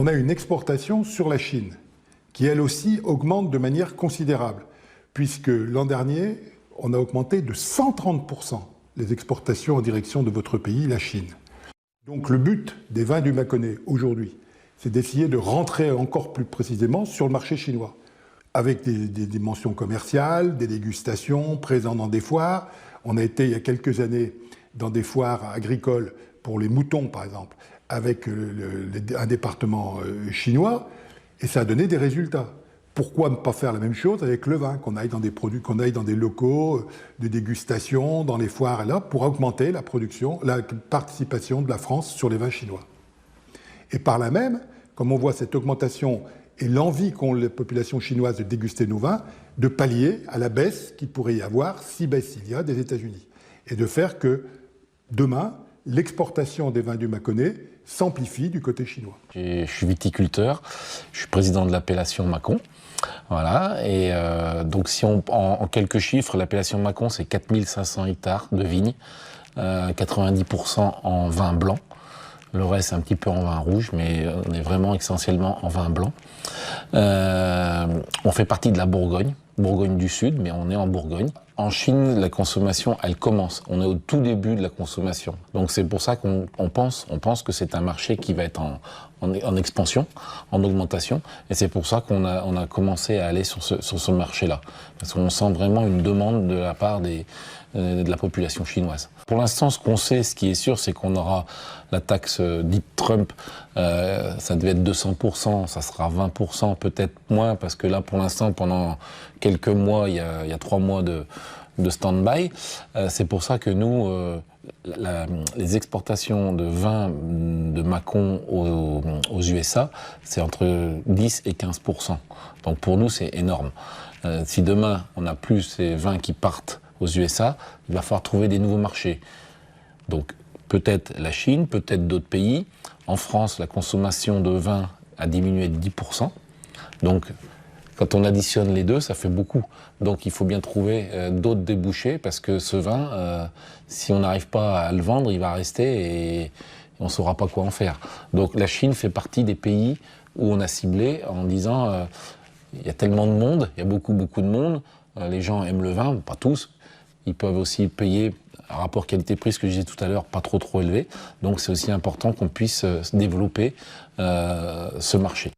On a une exportation sur la Chine qui, elle aussi, augmente de manière considérable, puisque l'an dernier, on a augmenté de 130% les exportations en direction de votre pays, la Chine. Donc le but des vins du Mâconnais aujourd'hui, c'est d'essayer de rentrer encore plus précisément sur le marché chinois, avec des dimensions commerciales, des dégustations, présents dans des foires. On a été il y a quelques années dans des foires agricoles pour les moutons, par exemple, avec un département chinois, et ça a donné des résultats. Pourquoi ne pas faire la même chose avec le vin, qu'on aille dans des produits, qu'on aille dans des locaux de dégustation, dans les foires, et là, pour augmenter la production, la participation de la France sur les vins chinois. Et par là même, comme on voit cette augmentation et l'envie qu'ont les populations chinoises de déguster nos vins, de pallier à la baisse qu'il pourrait y avoir, si baisse il y a, des États-Unis. Et de faire que, demain, l'exportation des vins du Mâconnais s'amplifie du côté chinois. Je suis viticulteur, je suis président de l'appellation Mâcon. Voilà, et donc si en quelques chiffres, l'appellation Mâcon, c'est 4500 hectares de vignes, 90% en vin blanc. Le reste, un petit peu en vin rouge, mais on est vraiment essentiellement en vin blanc. On fait partie de la Bourgogne, Bourgogne du Sud, mais on est en Bourgogne. En Chine, la consommation, elle commence. On est au tout début de la consommation. Donc c'est pour ça qu'on pense que c'est un marché qui va être en expansion, en augmentation. Et c'est pour ça qu'on a commencé à aller sur ce marché-là. Parce qu'on sent vraiment une demande de la part de la population chinoise. Pour l'instant, ce qu'on sait, ce qui est sûr, c'est qu'on aura la taxe dite Trump, ça devait être 200%, ça sera 20%, peut-être moins, parce que là, pour l'instant, pendant quelques mois, il y a 3 mois de stand-by. C'est pour ça que nous, les exportations de vin de Mâcon aux USA, c'est entre 10 et 15%. Donc pour nous, c'est énorme. Si demain, on n'a plus ces vins qui partent aux USA, il va falloir trouver des nouveaux marchés. Donc peut-être la Chine, peut-être d'autres pays. En France, la consommation de vin a diminué de 10%. Donc quand on additionne les deux, ça fait beaucoup. Donc il faut bien trouver d'autres débouchés, parce que ce vin, si on n'arrive pas à le vendre, il va rester et on ne saura pas quoi en faire. Donc la Chine fait partie des pays où on a ciblé en disant il y a tellement de monde, il y a beaucoup de monde, les gens aiment le vin, pas tous. Ils peuvent aussi payer un rapport qualité-prix, ce que je disais tout à l'heure, pas trop élevé. Donc c'est aussi important qu'on puisse développer ce marché.